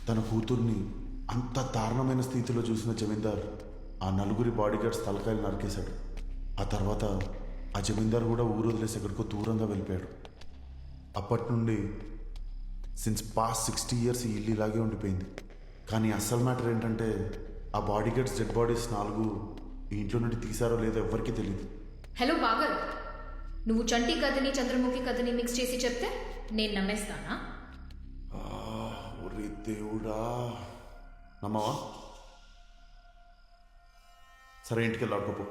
తన కూతుర్ని అంత దారుణమైన స్థితిలో చూసిన జమీందార్ ఆ నలుగురి బాడీగార్డ్స్ తలకాయలు నరికేశాడు. ఆ తర్వాత ఆ జమీందార్ కూడా ఊరు వదిలేసి ఎక్కడికో దూరంగా వెళ్ళిపోయాడు. అప్పటి నుండి సిన్స్ పాస్ట్ 60 years ఈ ఇల్లు ఇలాగే ఉండిపోయింది. కానీ అసలు మ్యాటర్ ఏంటంటే ఆ బాడీగార్డ్స్ డెడ్ బాడీస్ 4 ఈ ఇంట్లో నుండి తీసారో లేదో ఎవరికీ తెలియదు. హలో బాగల్, నువ్వు చంటి కథని చంద్రముఖి కథని మిక్స్ చేసి చెప్తే నేను నమ్మేస్తానా? ఒరే దేవుడా, నమ్మవా? సరే ఇంటికి వెళ్ళి ఆడుకోపో.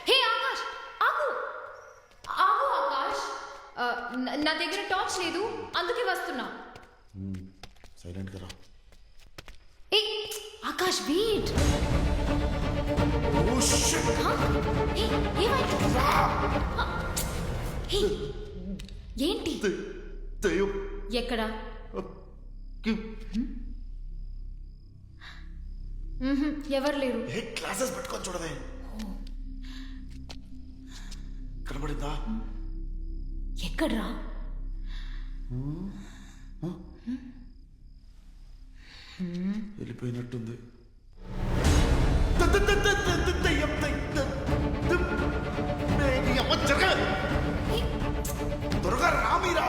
హే ఆకాష్, ఆగు ఆగు ఆకాష్, నా దగ్గర టార్చ్ లేదు, అందుకే వస్తున్నా. సైలెంట్గా రా. ఏ ఆకాష్, వెయిట్. ఏంటి? ఎక్కడ? ఎవరు లేరు. క్లాసెస్ పెట్టుకొని చూడదే. కనబడిందా? ఎక్కడ్రా? వెళ్ళిపోయినట్టుంది. త్వరగా రా మీరా.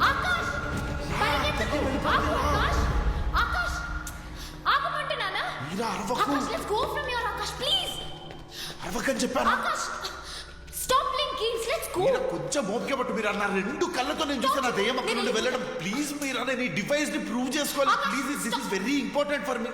ఆకాష్, ఆకాష్, ఆకాష్, ఆగమంటున్నానా? మీరా అరవకు. Akash, let's go from here, Akash, please. అరవకని చెప్పాను. Akash, stop playing games, let's go. మీరా కొంచెం ఓపిక పట్టు. మీరా నా 2 కళ్ళతో నేను చూస్తున్నా దెయ్యం అక్కడ నుండి వెళ్ళడం. ప్లీజ్ మీరా, నేను ఈ డివైస్ ని ప్రూవ్ చేసుకోవాలి. Please, this is very important for me.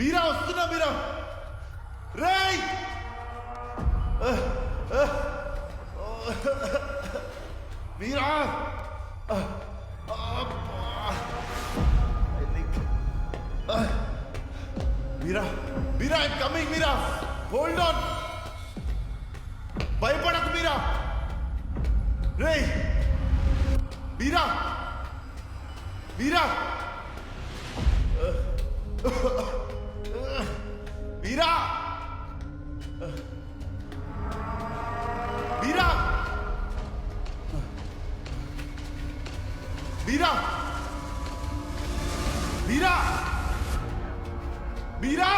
Meera వస్తున్నా. మీరా రేయ్, Meera Meera Meera I'm coming. Meera hold on, భయపడకు మీరా. రేయ్ మీరా, మీరా మీరా మీరా మీరా మీరా మీరా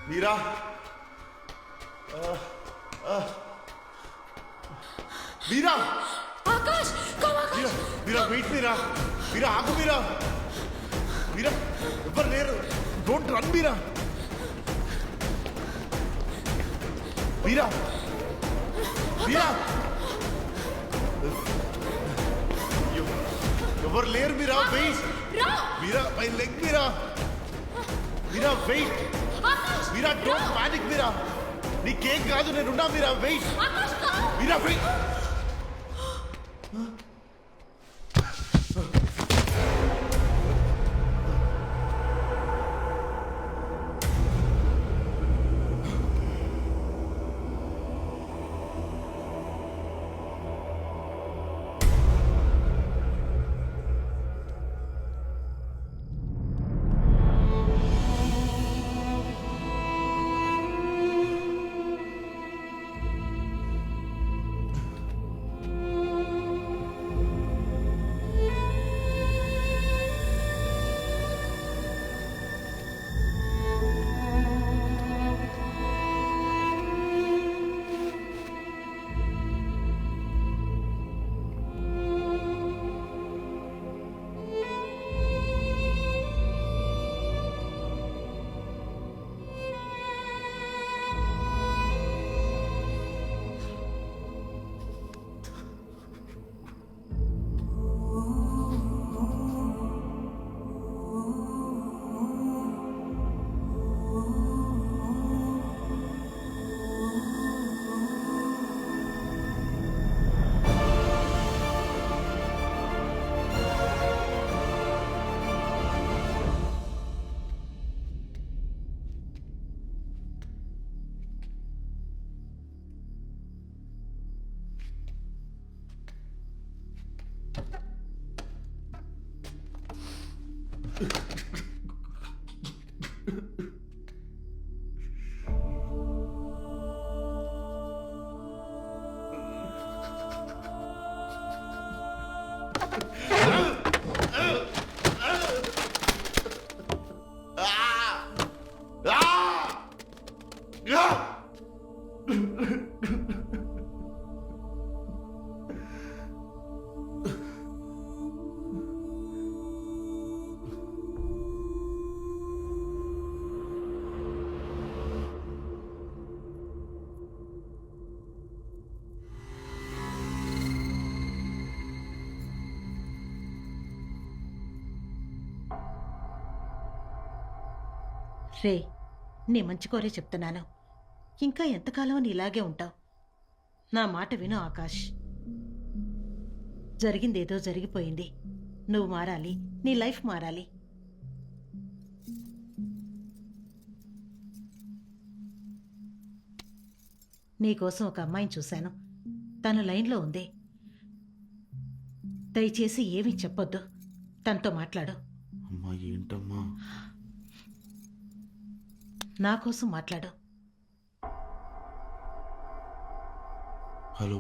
మీరా మీరా ఆకాష్, come ఆకాష్. మీరా వెయిట్. మీరా మీరా ఆగు. మీరా మీరా ఎవరు లేరు. Don't run. మీరా మీరా మీరా ఎవరు లేరు Meera wait Meera my leg Meera Meera wait Meera don't panic Meera నీకేం కాదు నేనున్నా మీరా వెయిట్ మీరా వెయిట్ రే, నీ మంచి కోరే చెప్తున్నాను. ఇంకా ఎంతకాలం నీ ఇలాగే ఉంటావు? నా మాట విను ఆకాష్. జరిగిందేదో జరిగిపోయింది. నువ్వు మారాలి, నీ లైఫ్ మారాలి. నీకోసం ఒక అమ్మాయిని చూశాను. తను లైన్లో ఉంది. దయచేసి ఏమీ చెప్పొద్దు. తనతో మాట్లాడు. అమ్మా ఏంటమ్మా? నా కోసం మాట్లాడు. Hello,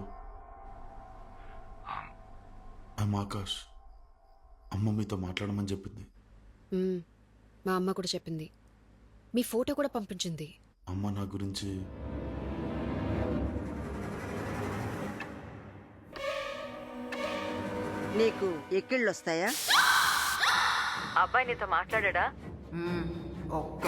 I'm Akash. అమ్మ మీతో మాట్లాడమని చెప్పింది. మా అమ్మ కూడా చెప్పింది. మీ ఫోటో కూడా పంపించింది. అమ్మ నా గురించి నీకు ఎక్కిళ్ళొస్తాయా? అబ్బాయి నీతో మాట్లాడా? ఒక్క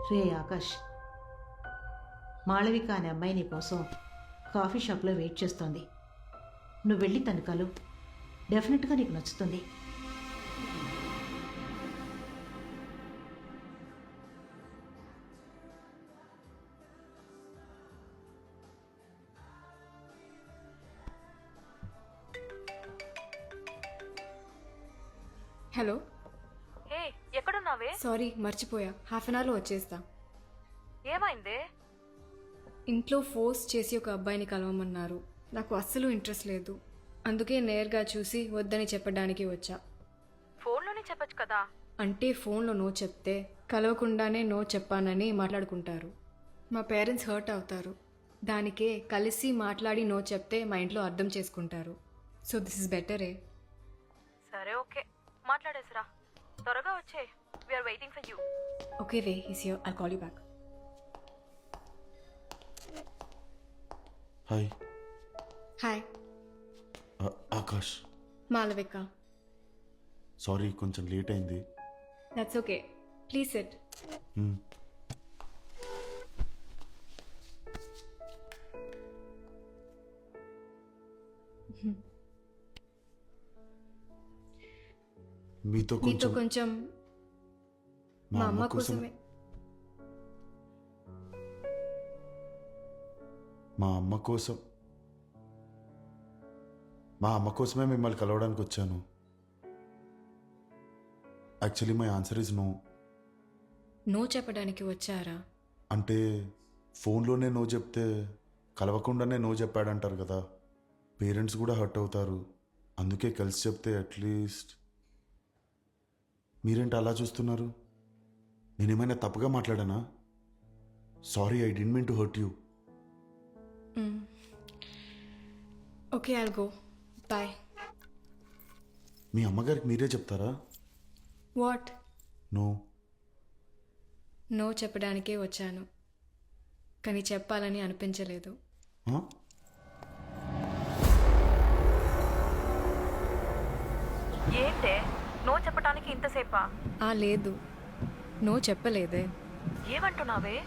రే ఆకాష్, మాళవిక అనే అమ్మాయి నీ కోసం కాఫీ షాప్లో వెయిట్ చేస్తోంది. నువ్వు వెళ్ళి తను కలు. డెఫినెట్గా నీకు నచ్చుతుంది. హలో, హే, ఎక్కడున్నావే? సారీ మర్చిపోయా. హాఫ్ అన్ అవర్లో వచ్చేస్తా. ఏమైందే? ఇంట్లో ఫోర్స్ చేసి ఒక అబ్బాయిని కలవమన్నారు. నాకు అస్సలు ఇంట్రెస్ట్ లేదు. అందుకే నేరుగా చూసి వద్దని చెప్పడానికి వచ్చా. ఫోన్లోనే చెప్పొచ్చు కదా. అంటే ఫోన్లో నో చెప్తే కలవకుండానే నో చెప్పానని మాట్లాడుకుంటారు. మా పేరెంట్స్ హర్ట్ అవుతారు. దానికే కలిసి మాట్లాడి నో చెప్తే మా ఇంట్లో అర్థం చేసుకుంటారు. సో దిస్ ఇస్ బెటరే. సరే, ఓకే, మాట్లాడేసిరా. త్వరగా వచ్చే. We are waiting for you. Okay రే, is here. I'll call you back. Hi. Hi, Akash. Malavika. Sorry, కొంచెం లేట్ అయింది. That's okay, please sit. Hmm. మీతో మీతో కొంచెం కొంచెం మా అమ్మ కోసమే. మా అమ్మ కోసమే మిమ్మల్ని కలవడానికి వచ్చాను. Actually my answer is no. No చెప్పడానికి వచ్చారా? అంటే ఫోన్లోనే నో చెప్తే కలవకుండానే నో చెప్పాడంటారు కదా, పేరెంట్స్ కూడా హర్ట్ అవుతారు. అందుకే కలిసి చెప్తే అట్లీస్ట్. మీరేంటి అలా చూస్తున్నారు? నేనేమైనా తప్పుగా మాట్లాడానా? Sorry, I didn't mean to hurt you. Okay, I'll go. Bye. మీ అమ్మగారికి మీరే చెప్తారా? వాట్? నో. నో చెప్పడానికే వచ్చాను, కానీ చెప్పాలని అనిపించలేదు. Huh? ఏంటే నో చెప్పడానికి ఇంతసేపా? లేదు, నో చెప్పలేదే. ఏమంటున్నావే?